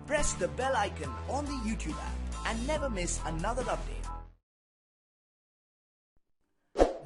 press the bell icon on the YouTube app and never miss another update.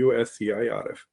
USCIRF।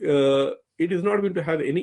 it is not going to have any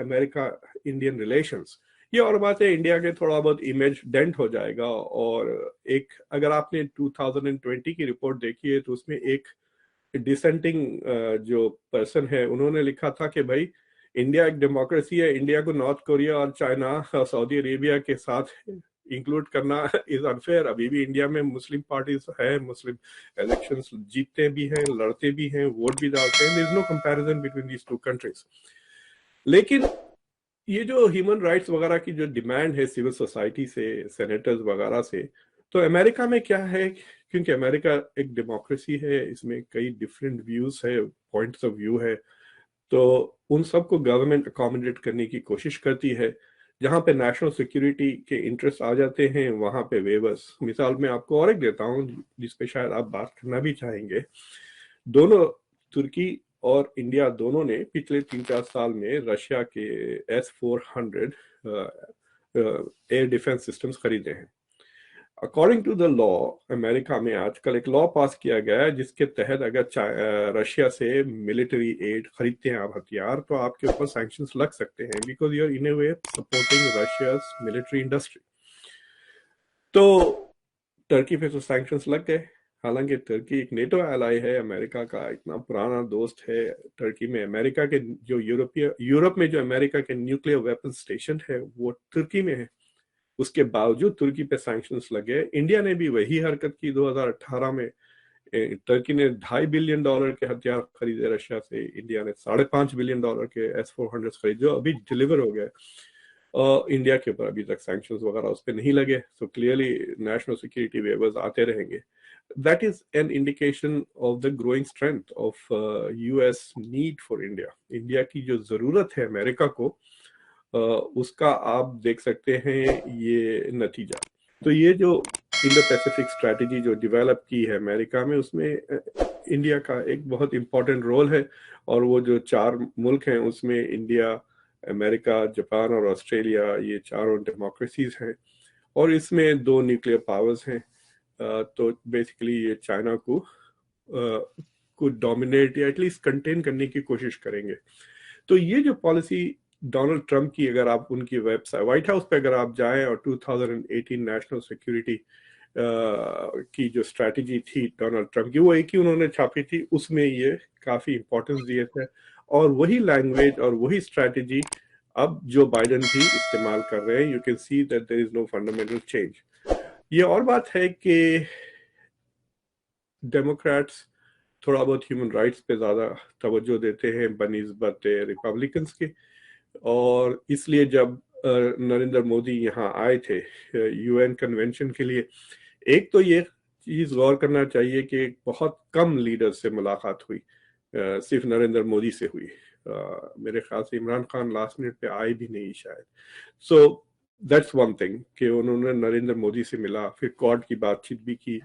America Indian relations. یہ اور بات ہے India کے تھوڑا بہت image dent ہو جائے گا. اور ایک اگر آپ نے 2020 کی رپورٹ دیکھی ہے تو اس میں ایک ڈسینٹنگ جو پرسن ہے انہوں نے لکھا تھا کہ بھائی انڈیا ایک ڈیموکریسی ہے, انڈیا کو نارتھ کوریا اور چائنا اور سعودی عربیہ کے ساتھ انکلوڈ کرنا از انفیئر. ابھی بھی انڈیا میں مسلم پارٹیز ہے, مسلم الیکشنز جیتتے بھی ہیں, لڑتے بھی ہیں, ووٹ بھی ڈالتے ہیں. there is no comparison between these two countries. لیکن یہ جو ہیومن رائٹس وغیرہ کی جو ڈیمانڈ ہے سول سوسائٹی سے, سینیٹرز وغیرہ سے, تو امریکہ میں کیا ہے, کیونکہ امریکہ ایک ڈیموکریسی ہے, اس میں کئی ڈفرینٹ ویوز ہے, پوائنٹس آف ویو ہے, تو ان سب کو گورنمنٹ اکاموڈیٹ کرنے کی کوشش کرتی ہے. جہاں پہ نیشنل سیکیورٹی کے انٹرسٹ آ جاتے ہیں وہاں پہ ویورز. مثال میں آپ کو اور ایک دیتا ہوں جس پہ شاید آپ بات کرنا بھی چاہیں گے. دونوں ترکی اور انڈیا دونوں نے پچھلے 3-4 سال میں رشیا کے S-400 ایئر ڈیفنس سسٹمز خریدے ہیں. اکارڈنگ ٹو دا لا امریکہ میں آج کل ایک لا پاس کیا گیا ہے جس کے تحت اگر رشیا سے ملٹری ایڈ خریدتے ہیں آپ ہتھیار تو آپ کے اوپر سینکشنز لگ سکتے ہیں, because you are in a way supporting Russia's military industry. تو ٹرکی پہ تو سینکشنز لگ گئے, حالانکہ ترکی ایک نیٹو ایلائی ہے, امریکہ کا اتنا پرانا دوست ہے. ٹرکی میں امریکہ کے جو یورپ میں جو امریکہ کے نیوکلیئر ویپن اسٹیشن ہے وہ ترکی میں ہے. اس کے باوجود ترکی پہ سینکشنز لگے. انڈیا نے بھی وہی حرکت کی 2018 میں. ترکی نے $2.5 بلین کے ہتھیار خریدے رشیا سے, انڈیا نے $5.5 بلین کے S-400 خریدے جو ابھی ڈیلیور ہو گئے. انڈیا کے اوپر ابھی تک سینکشنز وغیرہ اس پہ نہیں لگے. So clearly national security viewers آتے رہیں گے. That is an indication of the growing strength of US need for India. India کی جو ضرورت ہے امریکہ کو, اس کا آپ دیکھ سکتے ہیں یہ نتیجہ. تو یہ جو انڈو پیسیفک اسٹریٹجی جو ڈیولپ کی ہے امریکہ میں, اس میں انڈیا کا ایک بہت امپورٹنٹ رول ہے. اور وہ جو 4 ملک ہیں اس میں انڈیا, امریکہ, جاپان اور آسٹریلیا, یہ چاروں ڈیموکریسیز ہیں. اور اس میں 2 نیوکلیئر پاورز ہیں. تو بیسیکلی یہ چائنا کو ڈومینیٹ یا ایٹ لیسٹ کنٹین کرنے کی کوشش کریں گے. تو یہ جو پالیسی ڈونلڈ ٹرمپ کی, اگر آپ ان کی ویب سائٹ وائٹ ہاؤس پہ اگر آپ جائیں اور 2018 نیشنل سیکیورٹی کی جو اسٹریٹجی تھی ڈونلڈ ٹرمپ کی, وہ ایک ہی انہوں نے چھاپی تھی, اس میں یہ کافی امپورٹنس دیے تھے. اور وہی لینگویج اور وہی اسٹریٹجی اب جو بائیڈن بھی استعمال کر رہے ہیں. You can see that there is no fundamental change. یہ اور بات ہے کہ ڈیموکریٹس تھوڑا بہت ہیومن رائٹس پہ زیادہ توجہ دیتے ہیں بنسبت ریپبلکنس کے. اور اس لیے جب نریندر مودی یہاں آئے تھے UN کنونشن کے لیے, ایک تو یہ چیز غور کرنا چاہیے کہ بہت کم لیڈر سے ملاقات ہوئی, صرف نریندر مودی سے ہوئی. میرے خیال سے عمران خان لاسٹ منٹ پہ آئے بھی نہیں شاید. سو دیٹس ون تھنگ کہ انہوں نے نریندر مودی سے ملا, پھر کوڈ کی بات چیت بھی کی.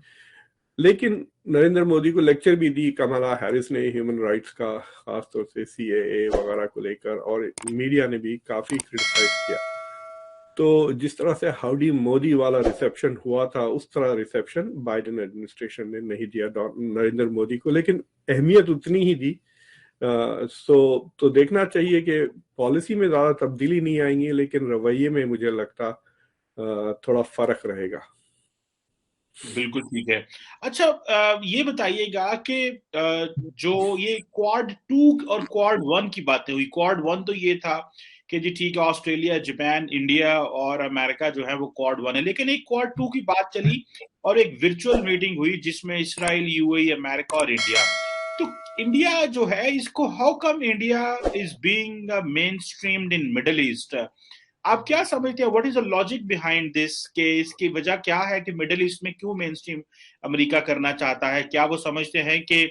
لیکن نریندر مودی کو لیکچر بھی دی کمالا ہیرس نے ہیومن رائٹس کا, خاص طور سے CAA وغیرہ کو لے کر, اور میڈیا نے بھی کافی کرٹیسائز کیا. تو جس طرح سے ہاؤڈی مودی والا ریسیپشن ہوا تھا اس طرح ریسیپشن بائیڈن ایڈمنسٹریشن نے نہیں دیا نریندر مودی کو, لیکن اہمیت اتنی ہی دی. تو دیکھنا چاہیے کہ پالیسی میں زیادہ تبدیلی نہیں آئیں گی, لیکن رویے میں مجھے لگتا تھوڑا فرق رہے گا. بالکل ٹھیک ہے. اچھا یہ بتائیے گا کہ جو یہ کوڈ 2 اور کوڈ 1 کی باتیں ہوئی, کوڈ 1 تو یہ تھا کہ جی ٹھیک ہے آسٹریلیا, جاپان, انڈیا اور امریکہ جو ہے وہ کوڈ 1 ہے, لیکن ایک کوڈ 2 کی بات چلی اور ایک ورچوئل میٹنگ ہوئی جس میں اسرائیل, UAE, امریکہ اور انڈیا. تو انڈیا جو ہے اس کو, how come India is being mainstreamed in Middle East? آپ کیا سمجھتے ہیں, what is the logic behind this, کہ اس کی وجہ کیا ہے کہ مڈل ایسٹ میں کیوں مین اسٹریم امریکہ کرنا چاہتا ہے؟ کیا وہ سمجھتے ہیں کہ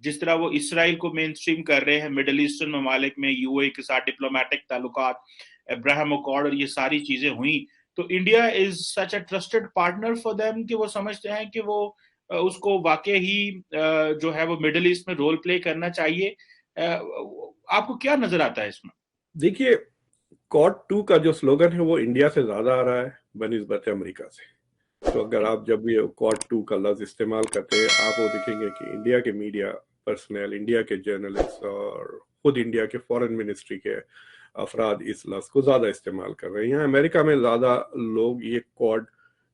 جس طرح وہ اسرائیل کو مین اسٹریم کر رہے ہیں مڈل ایسٹرن ممالک میں, UAE کے ساتھ ڈپلومیٹک تعلقات, ابراہیم اکارڈ اور یہ ساری چیزیں ہوئیں, تو India is such a trusted partner for them کہ وہ سمجھتے ہیں کہ وہ اس کو واقع ہی جو ہے وہ مڈل ایسٹ میں رول پلے کرنا چاہیے؟ آپ کو کیا نظر آتا ہے اس میں؟ دیکھیے, کوڈ 2 کا جو سلوگن ہے وہ انڈیا سے زیادہ آ رہا ہے بنسبت امریکہ سے. تو اگر آپ جب یہ کوڈ 2 کا لفظ استعمال کرتے ہیں, آپ وہ دیکھیں گے کہ انڈیا کے میڈیا پرسنل, انڈیا کے جرنلسٹ اور خود انڈیا کے فورن منسٹری کے افراد اس لفظ کو زیادہ استعمال کر رہے ہیں. یہاں امریکہ میں زیادہ لوگ یہ کوڈ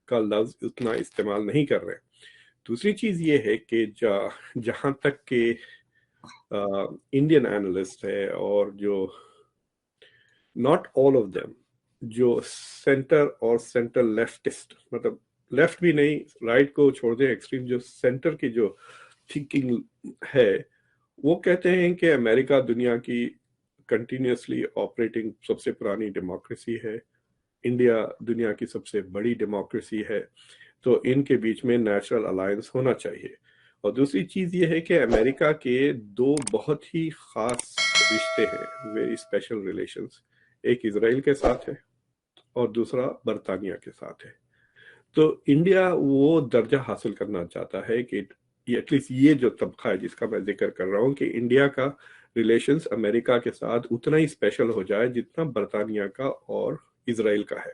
کا لفظ اتنا استعمال نہیں کر رہے. دوسری چیز یہ ہے کہ جہاں تک کہ انڈین اینالسٹ ہے اور جو not all of them جو سینٹر اور سینٹر لیفٹسٹ مطلب لیفٹ بھی نہیں رائٹ کو چھوڑ دیں ایکسٹریم جو سینٹر کی جو تھنکنگ ہے وہ کہتے ہیں کہ امریکہ دنیا کی کنٹینیوسلی آپریٹنگ سب سے پرانی ڈیموکریسی ہے, انڈیا دنیا کی سب سے بڑی ڈیموکریسی ہے, تو ان کے بیچ میں نیچرل الائنس ہونا چاہیے. اور دوسری چیز یہ ہے کہ امریکہ کے دو بہت ہی خاص رشتے ہیں, ویری اسپیشل ریلیشنز, ایک اسرائیل کے ساتھ ہے اور دوسرا برطانیہ کے ساتھ ہے. تو انڈیا وہ درجہ حاصل کرنا چاہتا ہے کہ ایٹ لیسٹ یہ جو طبقہ ہے جس کا میں ذکر کر رہا ہوں کہ انڈیا کا ریلیشنز امریکہ کے ساتھ اتنا ہی اسپیشل ہو جائے جتنا برطانیہ کا اور اسرائیل کا ہے.